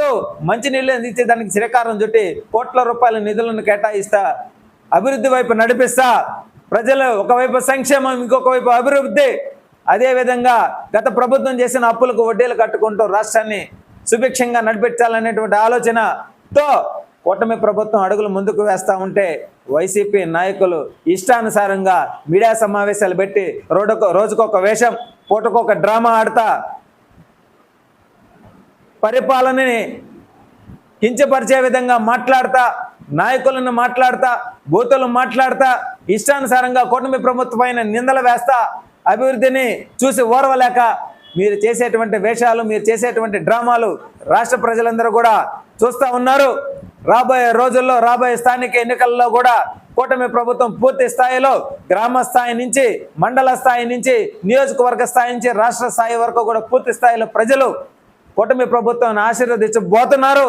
ప్రజలకు మంచినీళ్ళు అందించే దానికి శ్రీకారం చుట్టి కోట్ల రూపాయల నిధులను కేటాయిస్తా అభివృద్ధి వైపు నడిపిస్తా ప్రజలు ఒకవైపు సంక్షేమం ఇంకొక వైపు అభివృద్ధి అదేవిధంగా గత ప్రభుత్వం చేసిన అప్పులకు వడ్డీలు కట్టుకుంటూ రాష్ట్రాన్ని సుభిక్షంగా నడిపించాలనేటువంటి ఆలోచనతో కూటమి ప్రభుత్వం అడుగులు ముందుకు వేస్తూ ఉంటే వైసీపీ నాయకులు ఇష్టానుసారంగా మీడియా సమావేశాలు పెట్టి రోజుకొక వేషం పూటకొక డ్రామా ఆడతా పరిపాలనని కించపరిచే విధంగా మాట్లాడతా నాయకులను మాట్లాడతా బూతులు మాట్లాడతా ఇష్టానుసారంగా కూటమి ప్రభుత్వమైన నిందలు వేస్తా అభివృద్ధిని చూసి ఓర్వలేక మీరు చేసేటువంటి వేషాలు మీరు చేసేటువంటి డ్రామాలు రాష్ట్ర ప్రజలందరూ కూడా చూస్తూ ఉన్నారు. రాబోయే రోజుల్లో రాబోయే స్థానిక ఎన్నికల్లో కూడా కూటమి ప్రభుత్వం పూర్తి స్థాయిలో గ్రామ స్థాయి నుంచి మండల స్థాయి నుంచి నియోజకవర్గ స్థాయి నుంచి రాష్ట్ర స్థాయి వరకు కూడా పూర్తి స్థాయిలో ప్రజలు కూటమి ప్రభుత్వాన్ని ఆశీర్వదించబోతున్నారు.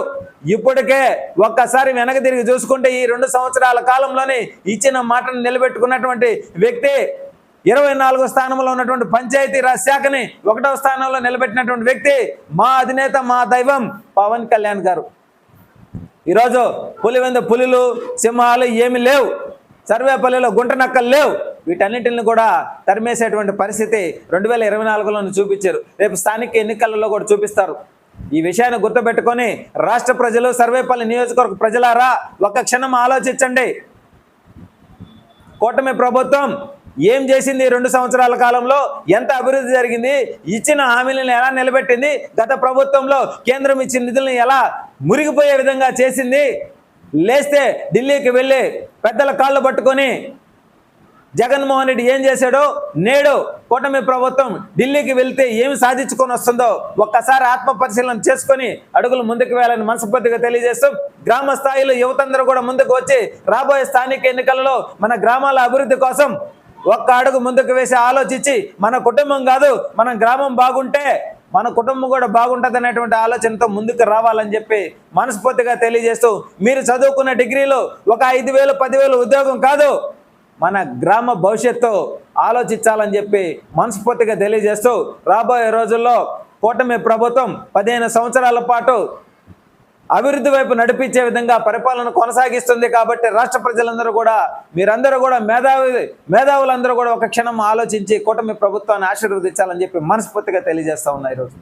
ఇప్పటికే ఒక్కసారి వెనక తిరిగి చూసుకుంటే ఈ 2 సంవత్సరాల కాలంలోనే ఇచ్చిన మాటను నిలబెట్టుకున్నటువంటి వ్యక్తి 24వ స్థానంలో ఉన్నటువంటి పంచాయతీరాజ్ శాఖని 1వ స్థానంలో నిలబెట్టినటువంటి వ్యక్తి మా అధినేత మా దైవం పవన్ కళ్యాణ్ గారు. ఈరోజు పులివెందు పులులు సింహాలు ఏమి లేవు, సర్వేపల్లిలో గుంట నక్కలు లేవు. వీటన్నిటిని కూడా తరిమేసేటువంటి పరిస్థితి 2024లోనే చూపించారు. రేపు స్థానిక ఎన్నికలలో కూడా చూపిస్తారు. ఈ విషయాన్ని గుర్తుపెట్టుకొని రాష్ట్ర ప్రజలు సర్వేపల్లి నియోజకవర్గ ప్రజలారా ఒక్క క్షణం ఆలోచించండి. కూటమి ప్రభుత్వం ఏం చేసింది 2 సంవత్సరాల కాలంలో, ఎంత అభివృద్ధి జరిగింది, ఇచ్చిన హామీలను ఎలా నిలబెట్టింది, గత ప్రభుత్వంలో కేంద్రం ఇచ్చిన నిధులను ఎలా మురిగిపోయే విధంగా చేసింది. లేస్తే ఢిల్లీకి వెళ్ళి పెద్దల కాళ్ళు పట్టుకొని జగన్మోహన్ రెడ్డి ఏం చేశాడో, నేడు కూటమి ప్రభుత్వం ఢిల్లీకి వెళ్తే ఏమి సాధించుకొని వస్తుందో ఒక్కసారి ఆత్మ పరిశీలన చేసుకొని అడుగులు ముందుకు వేయాలని మనస్ఫూర్తిగా తెలియజేస్తూ గ్రామ స్థాయిలో యువతందరూ కూడా ముందుకు వచ్చి రాబోయే స్థానిక ఎన్నికలలో మన గ్రామాల అభివృద్ధి కోసం ఒక్క అడుగు ముందుకు వేసి ఆలోచించి మన కుటుంబం కాదు మన గ్రామం బాగుంటే మన కుటుంబం కూడా బాగుంటుంది అనేటువంటి ఆలోచనతో ముందుకు రావాలని చెప్పి మనస్ఫూర్తిగా తెలియజేస్తూ మీరు చదువుకున్న డిగ్రీలు ఒక 5,000 10,000 ఉద్యోగం కాదు, మన గ్రామ భవిష్యత్తు ఆలోచించాలని చెప్పి మనస్ఫూర్తిగా తెలియజేస్తూ రాబోయే రోజుల్లో కూటమి ప్రభుత్వం 15 సంవత్సరాల పాటు అభివృద్ధి వైపు నడిపించే విధంగా పరిపాలన కొనసాగిస్తుంది. కాబట్టి రాష్ట్ర ప్రజలందరూ కూడా మీరందరూ కూడా మేధావులందరూ కూడా ఒక క్షణం ఆలోచించి కూటమి ప్రభుత్వాన్ని ఆశీర్వదించాలని చెప్పి మనస్ఫూర్తిగా తెలియజేస్తా ఉన్నారు ఈరోజు.